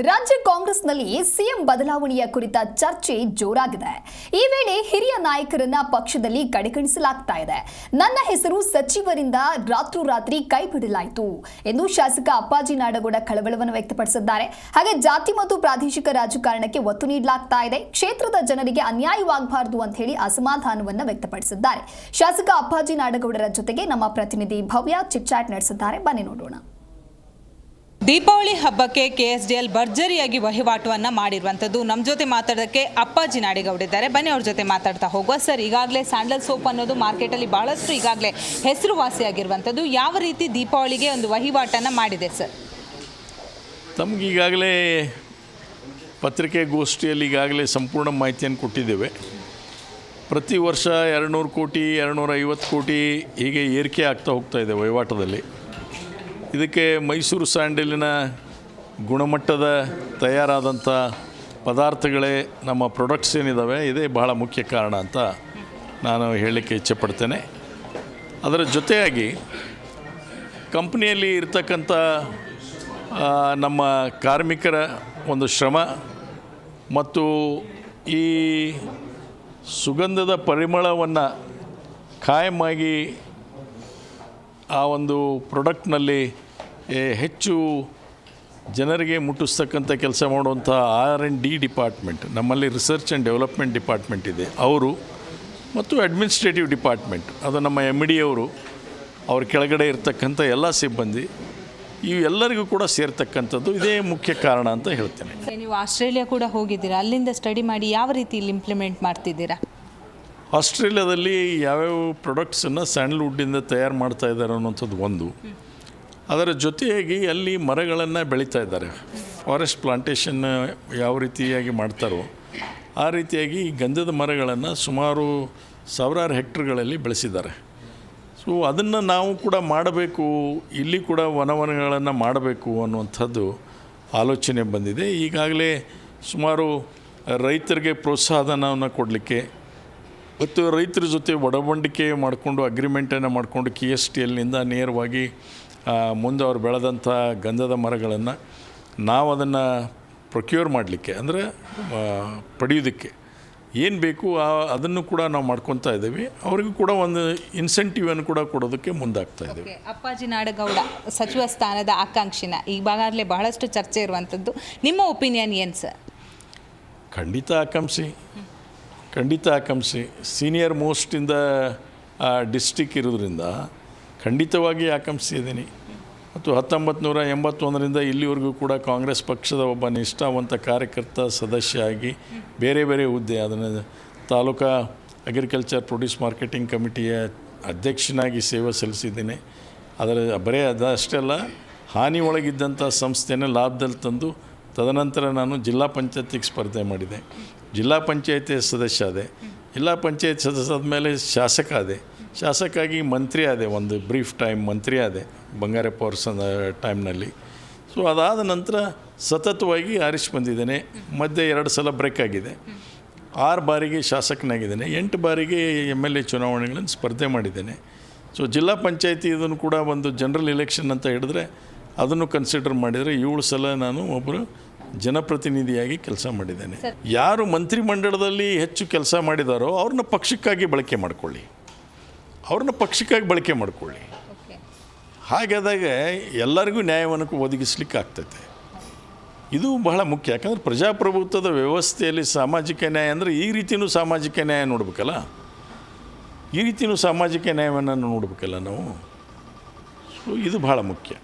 ರಾಜ್ಯ ಕಾಂಗ್ರೆಸ್ನಲ್ಲಿ ಸಿಎಂ ಬದಲಾವಣೆಯ ಕುರಿತ ಚರ್ಚೆ ಜೋರಾಗಿದೆ. ಈ ವೇಳೆ ಹಿರಿಯ ನಾಯಕರನ್ನ ಪಕ್ಷದಲ್ಲಿ ಕಡೆಗಣಿಸಲಾಗ್ತಾ ಇದೆ. ನನ್ನ ಹೆಸರು ಸಚಿವರಿಂದ ರಾತ್ರೋರಾತ್ರಿ ಕೈಬಿಡಲಾಯಿತು ಎಂದು ಶಾಸಕ ಅಪ್ಪಾಜಿ ನಾಡಗೌಡ ಕಳವಳವನ್ನು ವ್ಯಕ್ತಪಡಿಸಿದ್ದಾರೆ. ಹಾಗೆ ಜಾತಿ ಮತ್ತು ಪ್ರಾದೇಶಿಕ ರಾಜಕಾರಣಕ್ಕೆ ಒತ್ತು ನೀಡಲಾಗ್ತಾ ಇದೆ. ಕ್ಷೇತ್ರದ ಜನರಿಗೆ ಅನ್ಯಾಯವಾಗಬಾರದು ಅಂತ ಹೇಳಿ ಅಸಮಾಧಾನವನ್ನು ವ್ಯಕ್ತಪಡಿಸಿದ್ದಾರೆ. ಶಾಸಕ ಅಪ್ಪಾಜಿ ನಾಡಗೌಡರ ಜೊತೆಗೆ ನಮ್ಮ ಪ್ರತಿನಿಧಿ ಭವ್ಯ ಚಿಟ್ಚಾಟ್ ನಡೆಸಿದ್ದಾರೆ. ಬನ್ನಿ ನೋಡೋಣ. ದೀಪಾವಳಿ ಹಬ್ಬಕ್ಕೆ ಕೆಎಸ್ಡಿಎಲ್ ಭರ್ಜರಿಯಾಗಿ ವಹಿವಾಟುವನ್ನು ಮಾಡಿರುವಂಥದ್ದು. ನಮ್ಮ ಜೊತೆ ಮಾತಾಡೋದಕ್ಕೆ ಅಪ್ಪಾಜಿ ನಾಡಗೌಡಿದ್ದಾರೆ. ಬನ್ನಿ ಅವ್ರ ಜೊತೆ ಮಾತಾಡ್ತಾ ಹೋಗುವ. ಸರ್, ಈಗಾಗಲೇ ಸ್ಯಾಂಡಲ್ ಸೋಪ್ ಅನ್ನೋದು ಮಾರ್ಕೆಟಲ್ಲಿ ಭಾಳಷ್ಟು ಈಗಾಗಲೇ ಹೆಸರುವಾಸಿಯಾಗಿರುವಂಥದ್ದು. ಯಾವ ರೀತಿ ದೀಪಾವಳಿಗೆ ಒಂದು ವಹಿವಾಟನ್ನು ಮಾಡಿದೆ ಸರ್? ತಮಗೀಗಾಗಲೇ ಪತ್ರಿಕೆಗೋಷ್ಠಿಯಲ್ಲಿ ಈಗಾಗಲೇ ಸಂಪೂರ್ಣ ಮಾಹಿತಿಯನ್ನು ಕೊಟ್ಟಿದ್ದೇವೆ. ಪ್ರತಿ ವರ್ಷ 200 ಕೋಟಿ 250 ಕೋಟಿ ಹೀಗೆ ಏರಿಕೆ ಆಗ್ತಾ ಹೋಗ್ತಾ ಇದೆ ವಹಿವಾಟದಲ್ಲಿ. ಇದಕ್ಕೆ ಮೈಸೂರು ಸ್ಯಾಂಡಲಿನ ಗುಣಮಟ್ಟದ ತಯಾರಾದಂಥ ಪದಾರ್ಥಗಳೇ ನಮ್ಮ ಪ್ರಾಡಕ್ಟ್ಸ್ ಏನಿದ್ದಾವೆ ಇದೇ ಬಹಳ ಮುಖ್ಯ ಕಾರಣ ಅಂತ ನಾನು ಹೇಳಲಿಕ್ಕೆ ಇಚ್ಛೆಪಡ್ತೇನೆ. ಅದರ ಜೊತೆಯಾಗಿ ಕಂಪ್ನಿಯಲ್ಲಿ ಇರ್ತಕ್ಕಂಥ ನಮ್ಮ ಕಾರ್ಮಿಕರ ಒಂದು ಶ್ರಮ ಮತ್ತು ಈ ಸುಗಂಧದ ಪರಿಮಳವನ್ನು ಕಾಯಮಾಗಿ ಆ ಒಂದು ಪ್ರಾಡಕ್ಟ್ನಲ್ಲಿ ಹೆಚ್ಚು ಜನರಿಗೆ ಮುಟ್ಟಿಸ್ತಕ್ಕಂಥ ಕೆಲಸ ಮಾಡುವಂಥ R&D ಡಿಪಾರ್ಟ್ಮೆಂಟ್, ನಮ್ಮಲ್ಲಿ ರಿಸರ್ಚ್ ಆ್ಯಂಡ್ ಡೆವಲಪ್ಮೆಂಟ್ ಡಿಪಾರ್ಟ್ಮೆಂಟ್ ಇದೆ, ಅವರು ಮತ್ತು ಅಡ್ಮಿನಿಸ್ಟ್ರೇಟಿವ್ ಡಿಪಾರ್ಟ್ಮೆಂಟ್, ಅದು ನಮ್ಮ MD ಅವರು, ಅವ್ರ ಕೆಳಗಡೆ ಇರ್ತಕ್ಕಂಥ ಎಲ್ಲ ಸಿಬ್ಬಂದಿ, ಇವು ಎಲ್ಲರಿಗೂ ಕೂಡ ಸೇರ್ತಕ್ಕಂಥದ್ದು ಇದೇ ಮುಖ್ಯ ಕಾರಣ ಅಂತ ಹೇಳ್ತೇನೆ. ನೀವು ಆಸ್ಟ್ರೇಲಿಯಾ ಕೂಡ ಹೋಗಿದ್ದೀರಾ, ಅಲ್ಲಿಂದ ಸ್ಟಡಿ ಮಾಡಿ ಯಾವ ರೀತಿ ಇಲ್ಲಿ ಇಂಪ್ಲಿಮೆಂಟ್ ಮಾಡ್ತಿದ್ದೀರಾ? ಆಸ್ಟ್ರೇಲಿಯಾದಲ್ಲಿ ಯಾವ್ಯಾವ ಪ್ರಾಡಕ್ಟ್ಸನ್ನು ಸ್ಯಾಂಡಲ್ವುಡ್ಡಿಂದ ತಯಾರು ಮಾಡ್ತಾ ಇದ್ದಾರೆ ಅನ್ನೋಂಥದ್ದು ಒಂದು. ಅದರ ಜೊತೆಯಾಗಿ ಅಲ್ಲಿ ಮರಗಳನ್ನು ಬೆಳೀತಾ ಇದ್ದಾರೆ. ಫಾರೆಸ್ಟ್ ಪ್ಲಾಂಟೇಷನ್ ಯಾವ ರೀತಿಯಾಗಿ ಮಾಡ್ತಾರೋ ಆ ರೀತಿಯಾಗಿ ಈ ಗಂಧದ ಮರಗಳನ್ನು ಸುಮಾರು ಸಾವಿರಾರು ಹೆಕ್ಟರ್ಗಳಲ್ಲಿ ಬೆಳೆಸಿದ್ದಾರೆ. ಸೊ ಅದನ್ನು ನಾವು ಕೂಡ ಮಾಡಬೇಕು, ಇಲ್ಲಿ ಕೂಡ ವನಗಳನ್ನು ಮಾಡಬೇಕು ಅನ್ನುವಂಥದ್ದು ಆಲೋಚನೆ ಬಂದಿದೆ. ಈಗಾಗಲೇ ಸುಮಾರು ರೈತರಿಗೆ ಪ್ರೋತ್ಸಾಹಧನವನ್ನು ಕೊಡಲಿಕ್ಕೆ ಮತ್ತು ರೈತರ ಜೊತೆ ಒಡಂಬಡಿಕೆ ಮಾಡಿಕೊಂಡು ಅಗ್ರಿಮೆಂಟನ್ನು ಮಾಡಿಕೊಂಡು KSTLನಿಂದ ನೇರವಾಗಿ ಮುಂದೆ ಅವ್ರು ಬೆಳೆದಂಥ ಗಂಧದ ಮರಗಳನ್ನು ನಾವು ಅದನ್ನು ಪ್ರೊಕ್ಯೂರ್ ಮಾಡಲಿಕ್ಕೆ ಅಂದರೆ ಪಡೆಯೋದಕ್ಕೆ ಏನು ಬೇಕು ಅದನ್ನು ಕೂಡ ನಾವು ಮಾಡ್ಕೊತಾ ಇದ್ದೀವಿ. ಅವರಿಗೂ ಕೂಡ ಒಂದು ಇನ್ಸೆಂಟಿವನ್ನು ಕೂಡ ಕೊಡೋದಕ್ಕೆ ಮುಂದಾಗ್ತಾ ಇದ್ದೀವಿ. ಅಪ್ಪಾಜಿ ನಾಡಗೌಡ ಸಚಿವ ಸ್ಥಾನದ ಆಕಾಂಕ್ಷಿನ ಈಗಾಗಲೇ ಬಹಳಷ್ಟು ಚರ್ಚೆ ಇರುವಂಥದ್ದು, ನಿಮ್ಮ ಒಪಿನಿಯನ್ ಏನು ಸರ್? ಖಂಡಿತ ಆಕಾಂಕ್ಷಿ senior most in the district ಇರೋದ್ರಿಂದ ಖಂಡಿತವಾಗಿ ಆಕಾಂಕ್ಷಿಸಿದ್ದೀನಿ. ಮತ್ತು 1981ರಿಂದ ಇಲ್ಲಿವರೆಗೂ ಕೂಡ ಕಾಂಗ್ರೆಸ್ ಪಕ್ಷದ ಒಬ್ಬ ನಿಷ್ಠಾವಂತ ಕಾರ್ಯಕರ್ತ ಸದಸ್ಯ ಆಗಿ ಬೇರೆ ಬೇರೆ ಹುದ್ದೆ, ಅದನ್ನು ತಾಲೂಕಾ ಅಗ್ರಿಕಲ್ಚರ್ ಪ್ರೊಡ್ಯೂಸ್ ಮಾರ್ಕೆಟಿಂಗ್ ಕಮಿಟಿಯ ಅಧ್ಯಕ್ಷನಾಗಿ ಸೇವೆ ಸಲ್ಲಿಸಿದ್ದೀನಿ. ಬರೀ ಅದಷ್ಟೇ ಅಲ್ಲ, ಹಾನಿ ಒಳಗಿದ್ದಂಥ ಸಂಸ್ಥೆನ ಲಾಭದಲ್ಲಿ ತಂದು ತದನಂತರ ನಾನು ಜಿಲ್ಲಾ ಪಂಚಾಯತಿಗೆ ಸ್ಪರ್ಧೆ ಮಾಡಿದೆ, ಜಿಲ್ಲಾ ಪಂಚಾಯತಿ ಸದಸ್ಯ ಆದೆ, ಜಿಲ್ಲಾ ಪಂಚಾಯತ್ ಸದಸ್ಯ ಆದಮೇಲೆ ಶಾಸಕ ಆದೆ, ಶಾಸಕಾಗಿ ಮಂತ್ರಿ ಆದೆ, ಒಂದು ಬ್ರೀಫ್ ಟೈಮ್ ಮಂತ್ರಿ ಆದೆ ಬಂಗಾರಪ್ಪ ಅವ್ರ ಟೈಮ್ನಲ್ಲಿ. ಸೊ ಅದಾದ ನಂತರ ಸತತವಾಗಿ ಆರಿಸಿ ಬಂದಿದ್ದೇನೆ. ಮಧ್ಯೆ 2 ಸಲ ಬ್ರೇಕ್ ಆಗಿದೆ. 6 ಬಾರಿಗೆ ಶಾಸಕನಾಗಿದ್ದೇನೆ, 8 ಬಾರಿಗೆ MLA ಚುನಾವಣೆಗಳನ್ನು ಸ್ಪರ್ಧೆ ಮಾಡಿದ್ದೇನೆ. ಸೊ ಜಿಲ್ಲಾ ಪಂಚಾಯತಿ ಇದನ್ನು ಕೂಡ ಒಂದು ಜನರಲ್ ಎಲೆಕ್ಷನ್ ಅಂತ ಹೇಳಿದ್ರೆ ಅದನ್ನು ಕನ್ಸಿಡರ್ ಮಾಡಿದರೆ 7 ಸಲ ನಾನು ಒಬ್ಬರು ಜನಪ್ರತಿನಿಧಿಯಾಗಿ ಕೆಲಸ ಮಾಡಿದ್ದೇನೆ. ಯಾರು ಮಂತ್ರಿಮಂಡಲದಲ್ಲಿ ಹೆಚ್ಚು ಕೆಲಸ ಮಾಡಿದಾರೋ ಅವ್ರನ್ನ ಪಕ್ಷಕ್ಕಾಗಿ ಬಳಕೆ ಮಾಡಿಕೊಳ್ಳಿ. ಹಾಗಾದಾಗ ಎಲ್ಲರಿಗೂ ನ್ಯಾಯವನ್ನು ಒದಗಿಸ್ಲಿಕ್ಕೆ ಆಗ್ತೈತೆ. ಇದು ಬಹಳ ಮುಖ್ಯ. ಯಾಕಂದರೆ ಪ್ರಜಾಪ್ರಭುತ್ವದ ವ್ಯವಸ್ಥೆಯಲ್ಲಿ ಸಾಮಾಜಿಕ ನ್ಯಾಯ ಅಂದರೆ ಈ ರೀತಿಯೂ ಸಾಮಾಜಿಕ ನ್ಯಾಯ ನೋಡಬೇಕಲ್ಲ, ಈ ರೀತಿಯೂ ಸಾಮಾಜಿಕ ನ್ಯಾಯವನ್ನು ನೋಡಬೇಕಲ್ಲ ನಾವು. ಇದು ಬಹಳ ಮುಖ್ಯ.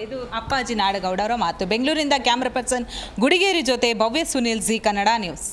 ಇದು ಅಪ್ಪಾಜಿ ನಾಡಗೌಡ ಅವರ ಮಾತು. ಬೆಂಗಳೂರಿಂದ ಕ್ಯಾಮ್ರಾ ಪರ್ಸನ್ ಗುಡಿಗೇರಿ ಜೊತೆ ಭವ್ಯ ಸುನಿಲ್, ಜಿ ಕನ್ನಡ ನ್ಯೂಸ್.